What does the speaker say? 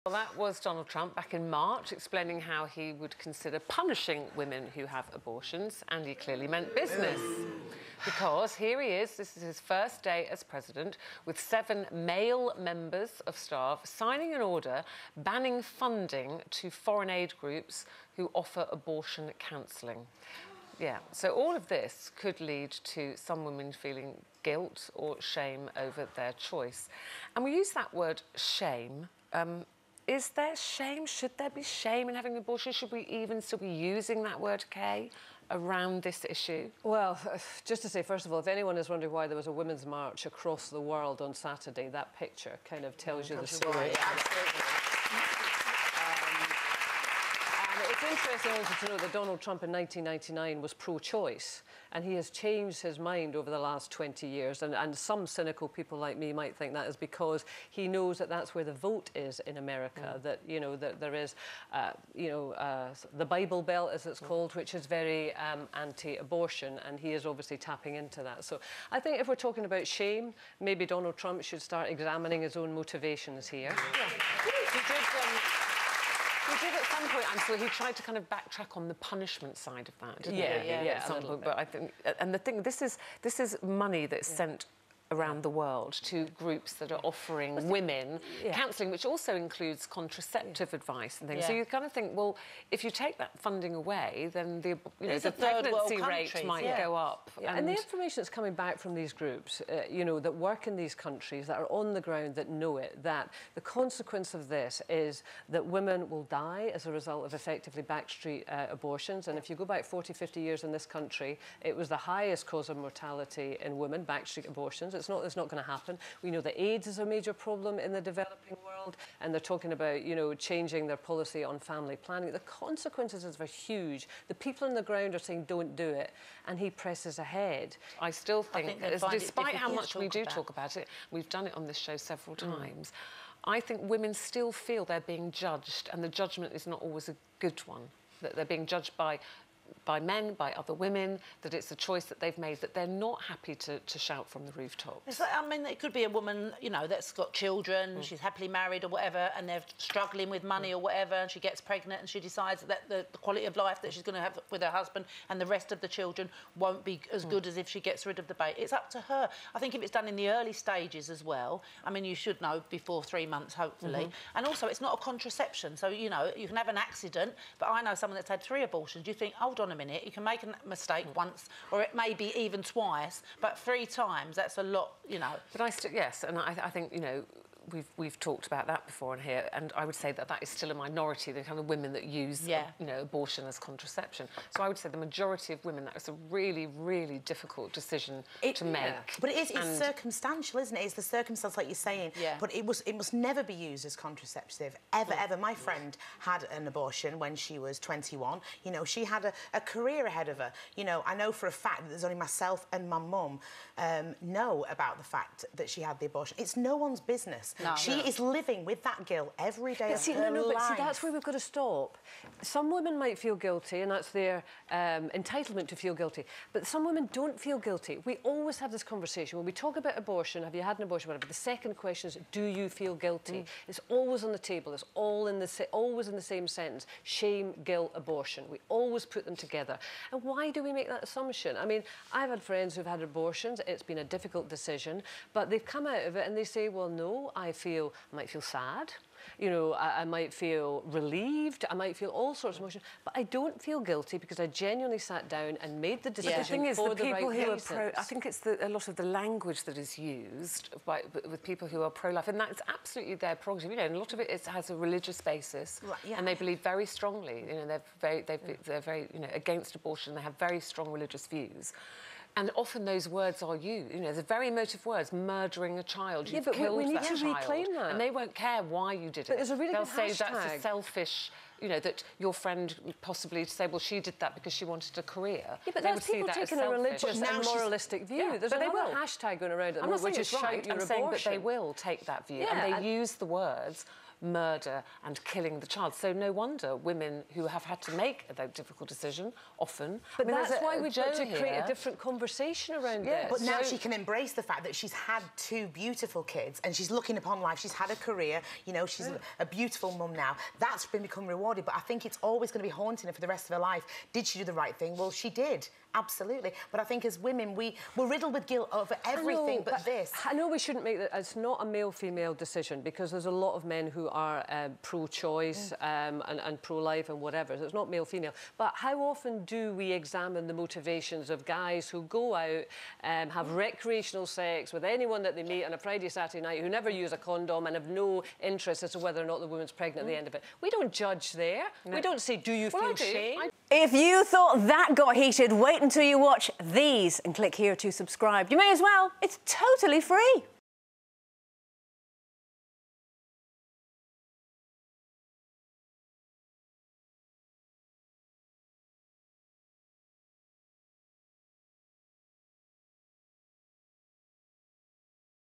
Well, that was Donald Trump back in March explaining how he would consider punishing women who have abortions, and he clearly meant business. Because here he is, this is his first day as president, with 7 male members of staff signing an order banning funding to foreign aid groups who offer abortion counselling. Yeah, so all of this could lead to some women feeling guilt or shame over their choice. And we use that word shame. Is there shame? Should there be shame in having an abortion? Should we even still be using that word, Kay, around this issue? Well, just to say, first of all, if anyone is wondering why there was a women's march across the world on Saturday, that picture kind of tells you the story. It's interesting also to note that Donald Trump in 1999 was pro-choice, and he has changed his mind over the last 20 years. And some cynical people like me might think that is because he knows that that's where the vote is in America, that, you know, that there is, the Bible Belt, as it's called, which is very anti-abortion, and he is obviously tapping into that. So I think if we're talking about shame, maybe Donald Trump should start examining his own motivations here. He did at some point, I'm sure he tried to kind of backtrack on the punishment side of that, didn't he? Yeah, at some point. But I think, and the thing, this is money that's sent around the world to groups that are offering women counselling, which also includes contraceptive advice and things. So you kind of think, well, if you take that funding away, then the pregnancy rate might go up. And the information that's coming back from these groups, that work in these countries, that are on the ground, that know it, that the consequence of this is that women will die as a result of effectively backstreet abortions. And if you go back 40, 50 years in this country, it was the highest cause of mortality in women, backstreet abortions. It's not going to happen. We know that AIDS is a major problem in the developing world, and they're talking about, changing their policy on family planning. The consequences are huge. The people on the ground are saying don't do it, and he presses ahead. I still think despite how much we do talk about it, we've done it on this show several times, I think women still feel they're being judged, and the judgment is not always a good one. That they're being judged by men, by other women, that it's a choice that they've made, that they're not happy to shout from the rooftops. It could be a woman, that's got children, she's happily married or whatever, and they're struggling with money or whatever, and she gets pregnant and she decides that the quality of life that she's going to have with her husband and the rest of the children won't be as good as if she gets rid of the baby. It's up to her. I think if it's done in the early stages as well, you should know before 3 months, hopefully. And also, it's not a contraception, so, you can have an accident, but I know someone that's had 3 abortions. You think, hold on a minute, you can make a mistake once, or it may be even twice, but 3 times, that's a lot, But I think, we've talked about that before in here, and I would say that is still a minority, the kind of women that use, abortion as contraception. So I would say the majority of women, that is a really, really difficult decision to make. But it's circumstantial, isn't it? It's the circumstance, like you're saying. But it must never be used as contraceptive, ever. My friend had an abortion when she was 21. She had a career ahead of her. I know for a fact that there's only myself and my mum know about the fact that she had the abortion. It's no one's business. She is living with that guilt every day of her life. But see, that's where we've got to stop. Some women might feel guilty, and that's their entitlement to feel guilty. But some women don't feel guilty. We always have this conversation. When we talk about abortion, have you had an abortion, whatever, the second question is, do you feel guilty? It's always on the table. It's always in the same sentence. Shame, guilt, abortion. We always put them together. And why do we make that assumption? I've had friends who've had abortions. It's been a difficult decision, but they've come out of it and they say, well, no, I might feel sad, I might feel relieved, I might feel all sorts of emotions, but I don't feel guilty because I genuinely sat down and made the decision. The thing is, for the people right who reasons. are I think it's a lot of the language that is used with people who are pro-life, and that's absolutely their prerogative. And a lot of it has a religious basis, and they believe very strongly. They're very against abortion. They have very strong religious views. And often those words are used. They're very emotive words. Murdering a child. You've killed we need that to reclaim that. And they won't care why you did it. But there's a really They'll good say hashtag. that's a selfish. That your friend possibly say, well, she did that because she wanted a career. Yeah, but that's people taking a religious and moralistic view. There's another hashtag going around at the moment, which is shout your abortion. I'm saying that they will take that view, and they use the words murder and killing the child. So no wonder women who have had to make a difficult decision often. But that's why we've got to create a different conversation around this. But now she can embrace the fact that she's had 2 beautiful kids and she's looking upon life. She's had a career, you know, she's a beautiful mum now. That's become rewarded, but I think it's always going to be haunting her for the rest of her life. Did she do the right thing? Well, she did. Absolutely. But I think as women, we're riddled with guilt over everything but this. I know we shouldn't make that. It's not a male-female decision, because there's a lot of men who are pro-choice and pro-life and whatever. So it's not male-female. But how often do we examine the motivations of guys who go out and have recreational sex with anyone that they meet on a Friday, Saturday night, who never use a condom and have no interest as to whether or not the woman's pregnant at the end of it? We don't judge there. No. We don't say, do you feel shame? If you thought that got heated, wait until you watch these and click here to subscribe. You may as well. It's totally free.